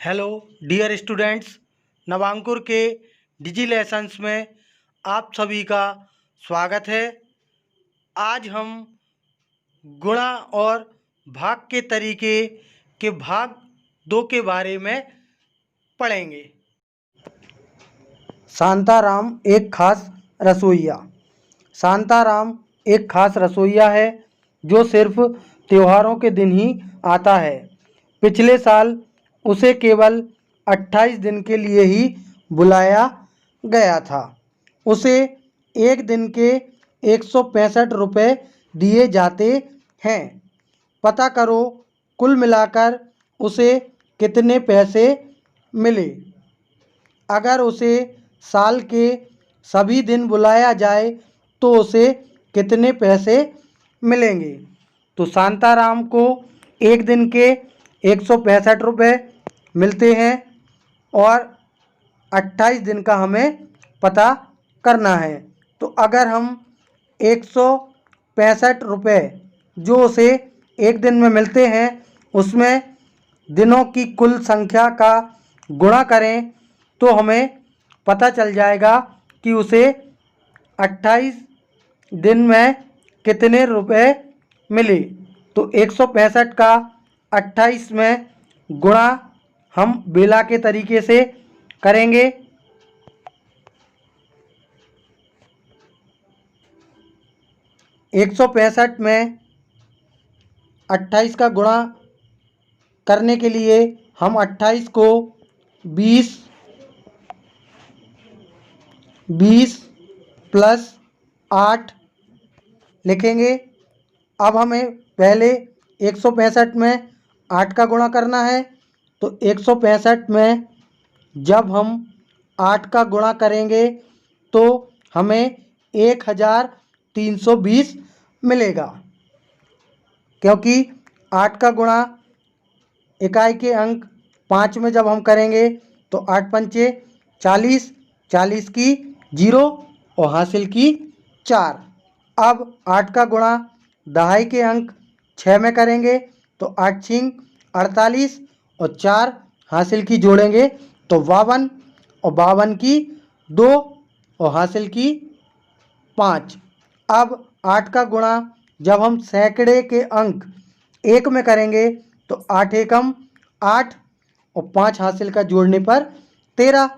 Hello dear students, नवांकुर के डिजी lessons में आप सभी का स्वागत है। आज हम गुणा और भाग के तरीके के भाग 2 के बारे में पढ़ेंगे। शांताराम एक खास रसोइया। शांताराम एक खास रसोइया है जो सिर्फ त्योहारों के दिन ही आता है। पिछले साल उसे केवल 28 दिन के लिए ही बुलाया गया था। उसे एक दिन के 165 रुपये दिए जाते हैं। पता करो कुल मिलाकर उसे कितने पैसे मिले। अगर उसे साल के सभी दिन बुलाया जाए तो उसे कितने पैसे मिलेंगे। तो शांताराम को एक दिन के 165 रुपये मिलते हैं और 28 दिन का हमें पता करना है। तो अगर हम 165 रुपये जो उसे एक दिन में मिलते हैं उसमें दिनों की कुल संख्या का गुणा करें तो हमें पता चल जाएगा कि उसे 28 दिन में कितने रुपए मिले। तो 165 का 28 में गुणा हम बेला के तरीके से करेंगे। 165 में 28 का गुणा करने के लिए हम 28 को 20 प्लस 8 लिखेंगे। अब हमें पहले 165 में 8 का गुणा करना है। तो 165 में जब हम 8 का गुणा करेंगे तो हमें 1320 मिलेगा, क्योंकि 8 का गुणा इकाई के अंक 5 में जब हम करेंगे तो 8 पंचे 40, 40 की 0 और हासिल की 4। अब 8 का गुणा दहाई के अंक 6 में करेंगे तो 8 छिंग 48 और 4 हासिल की जोड़ेंगे तो 52 और 52 की 2 और हासिल की 5। अब 8 का गुणा जब हम सैकड़े के अंक 1 में करेंगे तो 8 एकम 8 और 5 हासिल का जोड़ने पर 13।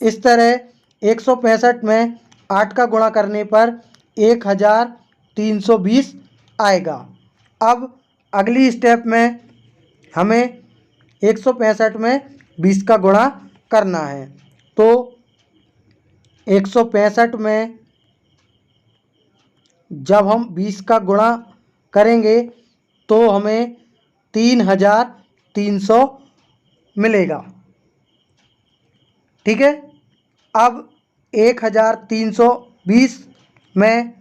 इस तरह 165 में 8 का गुणा करने पर 1320 आएगा। अब अगली स्टेप में हमें 165 में 20 का गुणा करना है। तो 165 में जब हम 20 का गुणा करेंगे तो हमें 3300 मिलेगा। ठीक है। अब 1320 में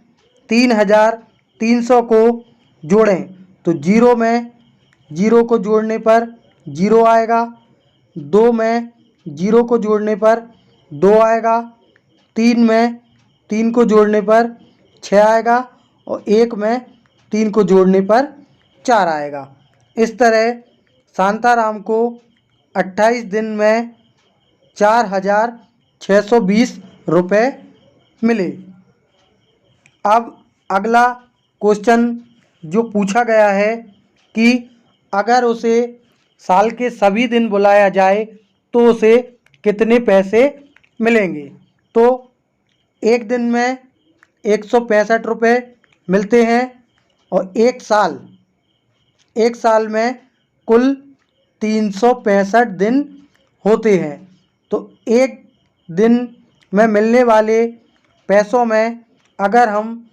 3300 को जोड़ें तो 0 में 0 को जोड़ने पर 0 आएगा, 2 में 0 को जोड़ने पर 2 आएगा, 3 में 3 को जोड़ने पर 6 आएगा और 1 में 3 को जोड़ने पर 4 आएगा। इस तरह शांताराम को 28 दिन में 4620 रुपये मिले। अब अगला क्वेश्चन जो पूछा गया है कि अगर उसे साल के सभी दिन बुलाया जाए तो उसे कितने पैसे मिलेंगे। तो एक दिन में 165 रुपये मिलते हैं और एक साल में कुल 365 दिन होते हैं। तो एक दिन में मिलने वाले पैसों में अगर हम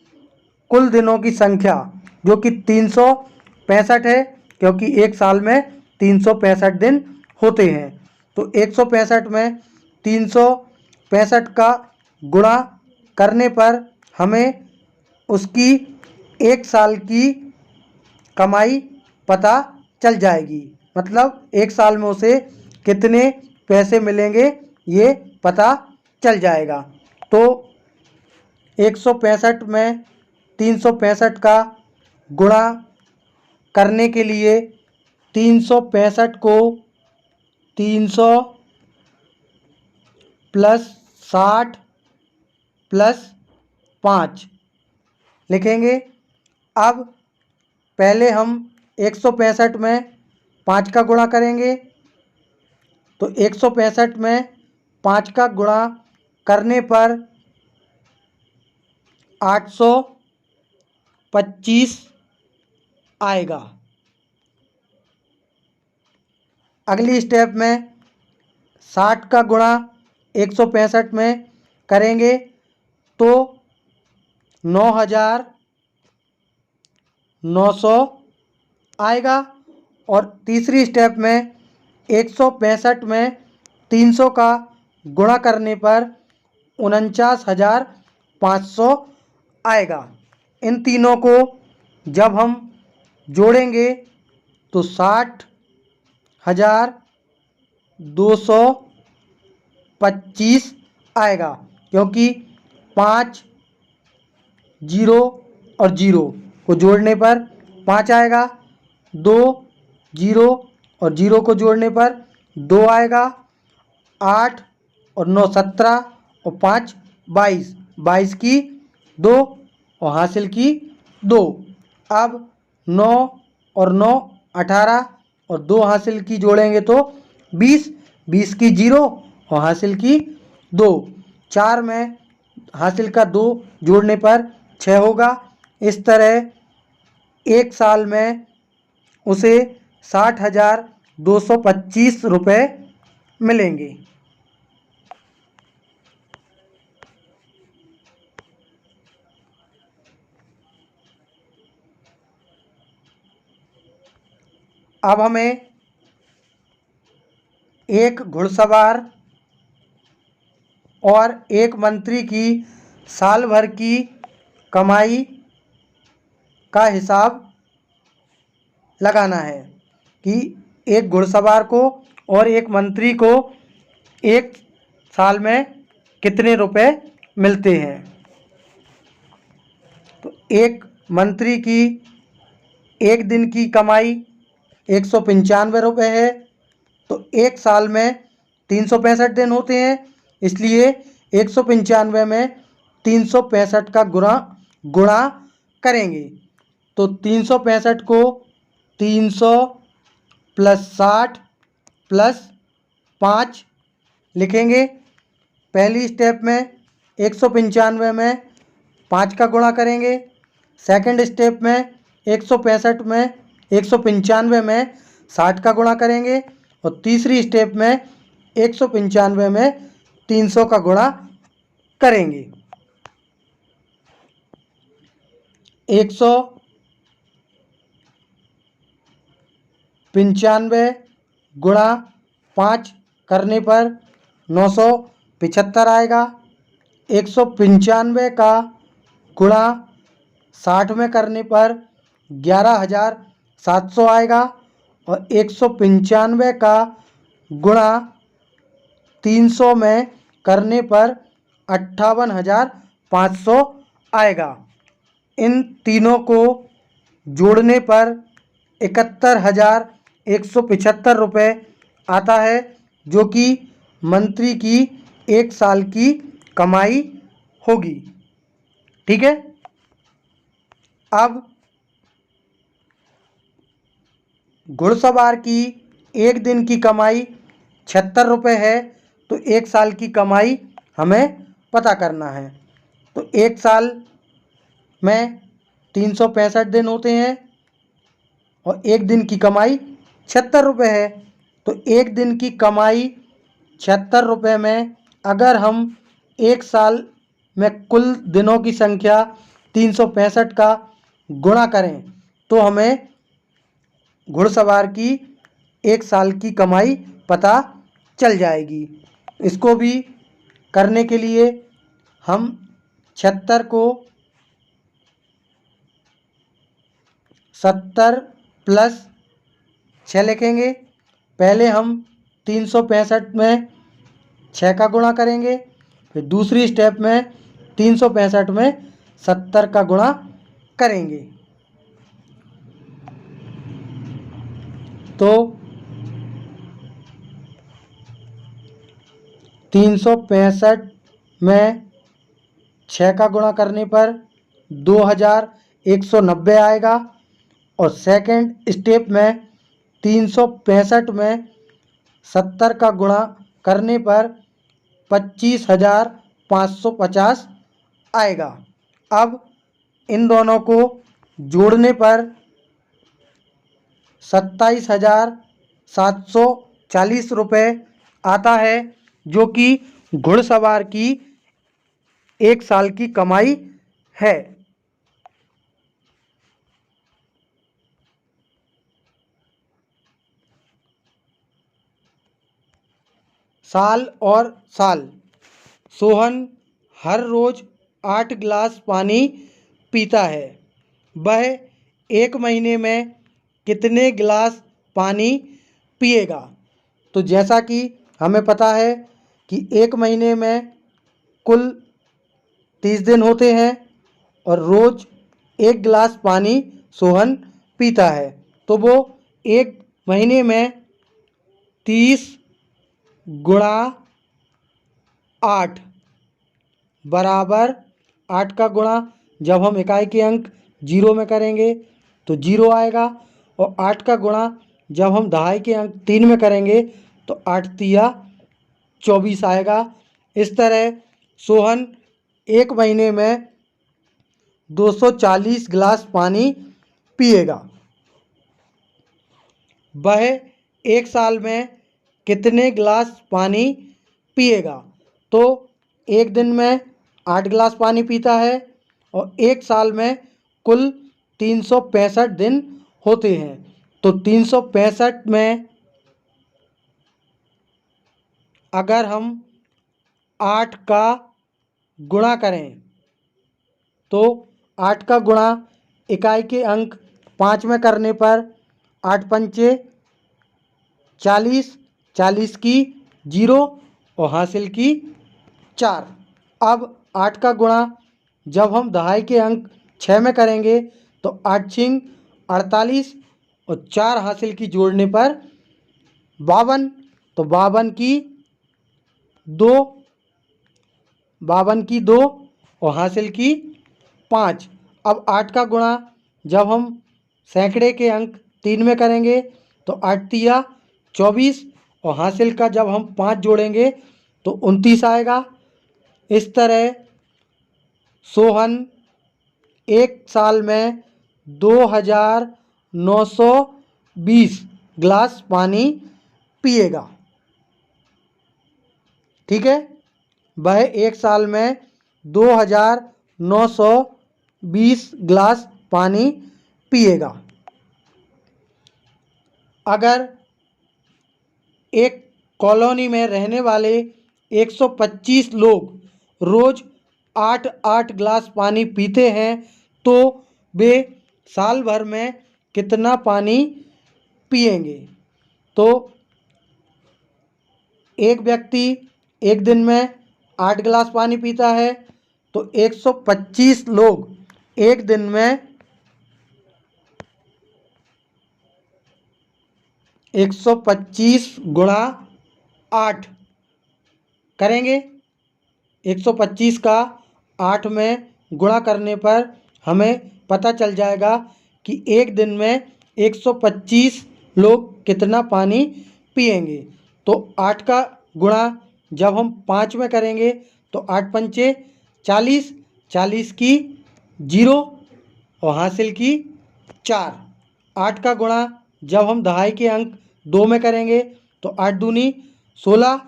कुल दिनों की संख्या जो कि 365 है, क्योंकि एक साल में 365 दिन होते हैं, तो 165 में 365 का गुणा करने पर हमें उसकी एक साल की कमाई पता चल जाएगी। मतलब एक साल में उसे कितने पैसे मिलेंगे ये पता चल जाएगा। तो 165 में 365 का गुणा करने के लिए 365 को 300 प्लस 60 प्लस 5 लिखेंगे। अब पहले हम 165 में 5 का गुणा करेंगे, तो 165 में 5 का गुणा करने पर 825 आएगा। अगली स्टेप में 60 का गुणा 165 में करेंगे तो 9900 आएगा। और तीसरी स्टेप में 165 में 300 का गुणा करने पर 49,500 आएगा। इन तीनों को जब हम जोड़ेंगे तो 60,225 आएगा, क्योंकि 5 जीरो और जीरो को जोड़ने पर 5 आएगा, 2 जीरो और जीरो को जोड़ने पर 2 आएगा, 8 और 9 17 और 5 22, 22 की 2 और हासिल की 2। अब 9 और 9 18 और 2 हासिल की जोड़ेंगे तो 20, 20 की 0 और हासिल की 2। 4 में हासिल का 2 जोड़ने पर 6 होगा। इस तरह एक साल में उसे 60,225 रुपये मिलेंगे। अब हमें एक घुड़सवार और एक मंत्री की साल भर की कमाई का हिसाब लगाना है कि एक घुड़सवार को और एक मंत्री को एक साल में कितने रुपए मिलते हैं। तो एक मंत्री की एक दिन की कमाई 195 रुपये है, तो एक साल में 365 दिन होते हैं, इसलिए 195 में 365 का गुणा करेंगे। तो 365 को 300 प्लस 60 प्लस 5 लिखेंगे। पहली स्टेप में 195 में 5 का गुणा करेंगे, सेकंड स्टेप में 165 में 195 में 60 का गुणा करेंगे और तीसरी स्टेप में 195 में 300 का गुणा करेंगे। 195 गुणा 5 करने पर 975 आएगा। 195 का गुणा 60 में करने पर 11,700 आएगा और 195 का गुणा 300 में करने पर 58,500 आएगा। इन तीनों को जोड़ने पर 71,175 रुपये आता है, जो कि मंत्री की एक साल की कमाई होगी। ठीक है। अब घुड़सवार की एक दिन की कमाई 76 रुपये है, तो एक साल की कमाई हमें पता करना है। तो एक साल में 365 दिन होते हैं और एक दिन की कमाई 76 रुपये है, तो एक दिन की कमाई 76 रुपये में अगर हम एक साल में कुल दिनों की संख्या 365 का गुणा करें तो हमें घुड़सवार की एक साल की कमाई पता चल जाएगी। इसको भी करने के लिए हम 76 को 70 प्लस 6 लिखेंगे। पहले हम 365 में 6 का गुणा करेंगे, फिर दूसरी स्टेप में 365 में 70 का गुणा करेंगे। तो 365 में 6 का गुणा करने पर 2190 आएगा। और सेकंड स्टेप में 365 में 70 का गुणा करने पर 25,550 आएगा। अब इन दोनों को जोड़ने पर 27,740 रुपये आता है, जो कि घुड़सवार की एक साल की कमाई है। साल और साल। सोहन हर रोज़ 8 गिलास पानी पीता है। वह एक महीने में कितने गिलास पानी पिएगा? तो जैसा कि हमें पता है कि एक महीने में कुल 30 दिन होते हैं और रोज़ 1 गिलास पानी सोहन पीता है, तो वो एक महीने में 30 गुणा 8 बराबर 8 का गुणा जब हम इकाई के अंक 0 में करेंगे तो 0 आएगा, और 8 का गुणा जब हम दहाई के अंक 3 में करेंगे तो 8 तिया 24 आएगा। इस तरह सोहन एक महीने में 240 गिलास पानी पिएगा। वह एक साल में कितने गिलास पानी पिएगा? तो एक दिन में 8 गिलास पानी पीता है और एक साल में कुल 365 दिन होते हैं, तो 365 में अगर हम 8 का गुणा करें तो 8 का गुणा इकाई के अंक 5 में करने पर 8 पंचे 40, 40 की 0 और हासिल की 4। अब 8 का गुणा जब हम दहाई के अंक 6 में करेंगे तो 8 छिंग 48 और 4 हासिल की जोड़ने पर 52, तो 52 की 2 और हासिल की 5। अब 8 का गुणा जब हम सैकड़े के अंक 3 में करेंगे तो 8 तिया 24 और हासिल का जब हम 5 जोड़ेंगे तो 29 आएगा। इस तरह सोहन एक साल में 2,920 गिलास पानी पिएगा। ठीक है, वह एक साल में 2,920 गिलास पानी पिएगा। अगर एक कॉलोनी में रहने वाले 125 लोग रोज़ 8-8 गिलास पानी पीते हैं तो वे साल भर में कितना पानी पिएंगे? तो एक व्यक्ति एक दिन में 8 गिलास पानी पीता है, तो 125 लोग एक दिन में 125 गुणा 8 करेंगे। 125 का 8 में गुणा करने पर हमें पता चल जाएगा कि एक दिन में 125 लोग कितना पानी पिएंगे। तो 8 का गुणा जब हम 5 में करेंगे तो 8 पंचे 40, 40 की 0 और हासिल की 4। 8 का गुणा जब हम दहाई के अंक 2 में करेंगे तो 8 दूनी 16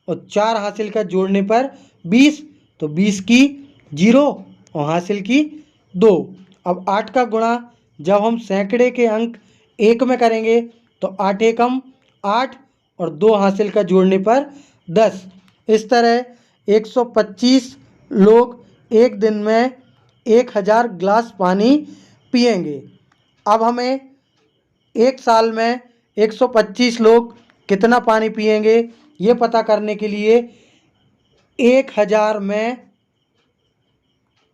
और 4 हासिल का जोड़ने पर 20, तो 20 की 0 और हासिल की 2। अब 8 का गुणा जब हम सैकड़े के अंक 1 में करेंगे तो 8 एकम 8 और 2 हासिल का जोड़ने पर 10। इस तरह 125 लोग एक दिन में 1000 गिलास पानी पिएंगे। अब हमें एक साल में 125 लोग कितना पानी पिएंगे ये पता करने के लिए 1000 में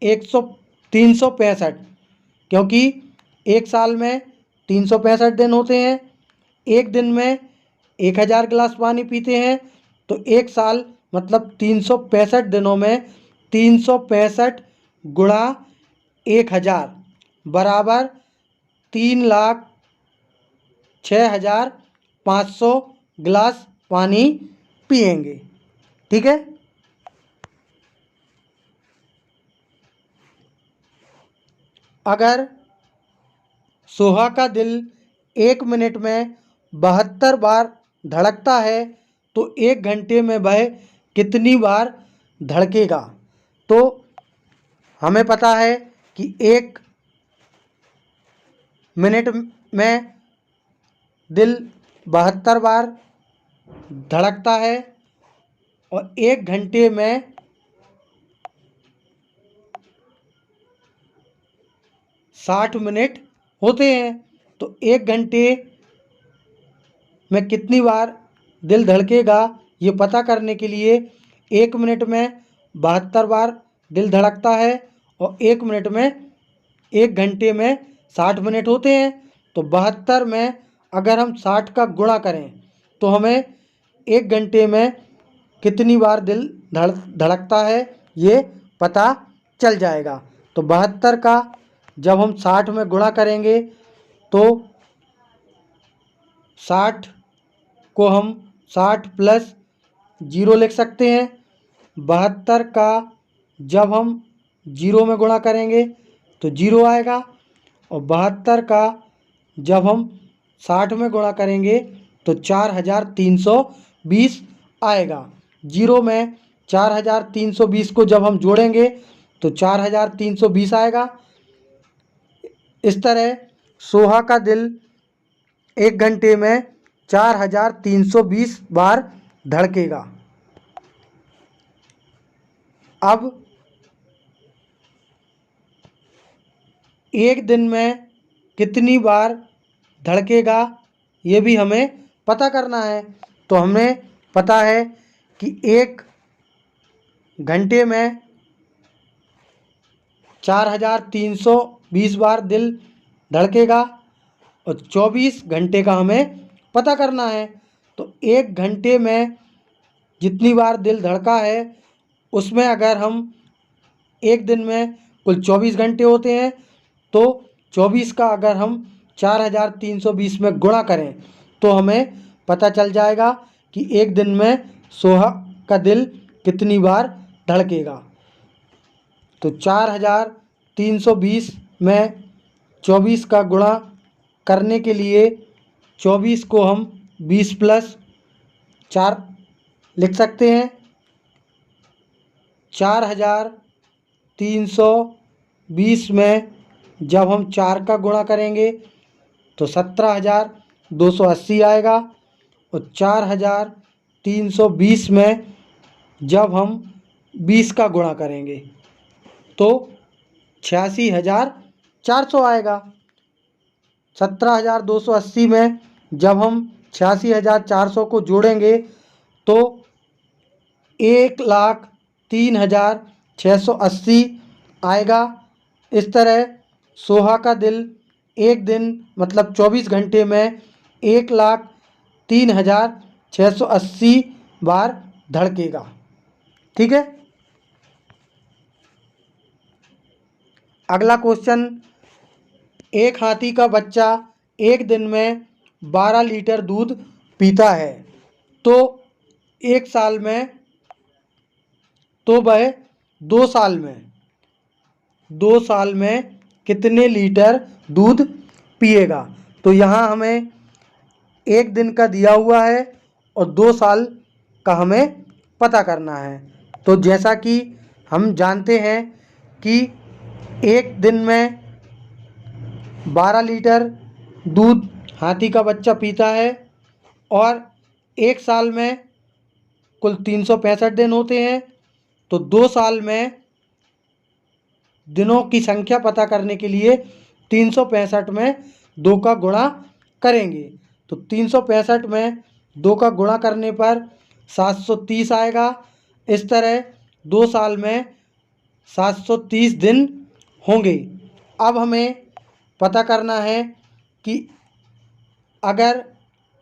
365, क्योंकि एक साल में 365 दिन होते हैं, एक दिन में 1000 गिलास पानी पीते हैं, तो एक साल मतलब 365 दिनों में 365 गुणा 1000 बराबर 3,06,500 गिलास पानी पिएंगे। ठीक है। अगर सोहा का दिल 1 मिनट में 72 बार धड़कता है तो 1 घंटे में वह कितनी बार धड़केगा। तो हमें पता है कि 1 मिनट में दिल 72 बार धड़कता है और 1 घंटे में 60 मिनट होते हैं। तो 1 घंटे में कितनी बार दिल धड़केगा ये पता करने के लिए 1 मिनट में 72 बार दिल धड़कता है और 1 मिनट में 1 घंटे में 60 मिनट होते हैं। तो 72 में अगर हम 60 का गुणा करें तो हमें 1 घंटे में कितनी बार दिल धड़कता है ये पता चल जाएगा। तो 72 का जब हम 60 में गुणा करेंगे तो 60 को हम 60 प्लस 0 लिख सकते हैं। 72 का जब हम 0 में गुणा करेंगे तो 0 आएगा और 72 का जब हम 60 में गुणा करेंगे तो 4320 आएगा। 0 में 4320 को जब हम जोड़ेंगे तो 4320 आएगा। इस तरह सोहा का दिल 1 घंटे में 4320 बार धड़केगा। अब 1 दिन में कितनी बार धड़केगा ये भी हमें पता करना है। तो हमें पता है कि 1 घंटे में 4320 बार दिल धड़केगा और 24 घंटे का हमें पता करना है। तो 1 घंटे में जितनी बार दिल धड़का है उसमें अगर हम 1 दिन में कुल 24 घंटे होते हैं तो 24 का अगर हम 4320 में गुणा करें तो हमें पता चल जाएगा कि 1 दिन में सोहा का दिल कितनी बार धड़केगा। तो 4320 में 24 का गुणा करने के लिए 24 को हम 20 प्लस 4 लिख सकते हैं। 4320 में जब हम 4 का गुणा करेंगे तो 17,280 आएगा और 4320 में जब हम 20 का गुणा करेंगे तो 86,400 आएगा। 17,280 में जब हम 86,400 को जोड़ेंगे तो 1,03,680 आएगा। इस तरह सोहा का दिल 1 दिन मतलब 24 घंटे में 1,03,680 बार धड़केगा। ठीक है। अगला क्वेश्चन, एक हाथी का बच्चा 1 दिन में 12 लीटर दूध पीता है तो 1 साल में तो वह 2 साल में कितने लीटर दूध पिएगा। तो यहाँ हमें 1 दिन का दिया हुआ है और 2 साल का हमें पता करना है। तो जैसा कि हम जानते हैं कि 1 दिन में 12 लीटर दूध हाथी का बच्चा पीता है और 1 साल में कुल 365 दिन होते हैं। तो 2 साल में दिनों की संख्या पता करने के लिए 365 में 2 का गुणा करेंगे। तो 365 में 2 का गुणा करने पर 730 आएगा। इस तरह 2 साल में 730 दिन होंगे। अब हमें पता करना है कि अगर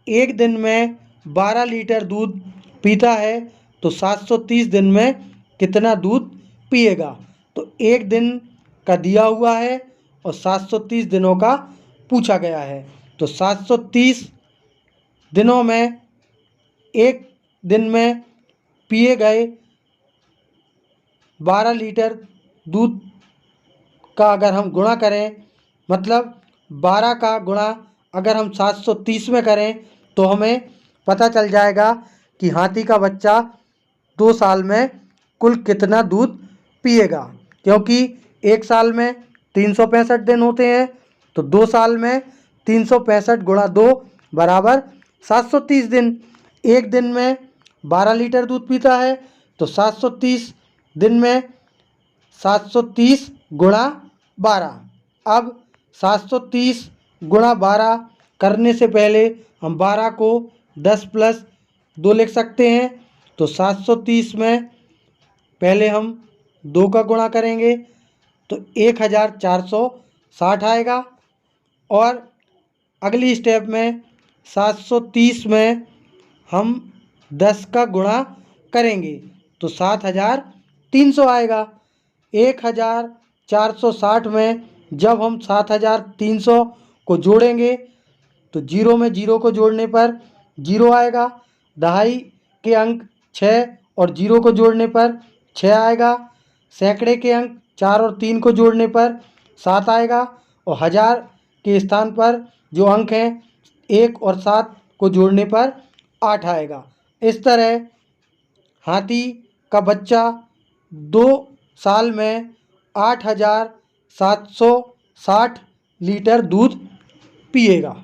1 दिन में 12 लीटर दूध पीता है तो 730 दिन में कितना दूध पिएगा। तो एक दिन का दिया हुआ है और 730 दिनों का पूछा गया है। तो 730 दिनों में एक दिन में पिए गए 12 लीटर दूध का अगर हम गुणा करें, मतलब 12 का गुणा अगर हम 730 में करें तो हमें पता चल जाएगा कि हाथी का बच्चा 2 साल में कुल कितना दूध पिएगा। क्योंकि एक साल में 365 दिन होते हैं, तो 2 साल में 365 गुणा 2 बराबर 730 दिन। एक दिन में 12 लीटर दूध पीता है, तो 730 दिन में 730 गुणा 12। अब 730 गुणा 12 करने से पहले हम 12 को 10 प्लस 2 लिख सकते हैं। तो 730 में पहले हम 2 का गुणा करेंगे तो 1460 आएगा। और अगली स्टेप में 730 में हम 10 का गुणा करेंगे तो 7300 आएगा। 1460 में जब हम 7300 को जोड़ेंगे तो जीरो में जीरो को जोड़ने पर जीरो आएगा। दहाई के अंक 6 और जीरो को जोड़ने पर 6 आएगा। सैकड़े के अंक 4 और 3 को जोड़ने पर 7 आएगा। और हज़ार के स्थान पर जो अंक हैं 1 और 7 को जोड़ने पर 8 आएगा। इस तरह हाथी का बच्चा 2 साल में 8760 लीटर दूध पिएगा।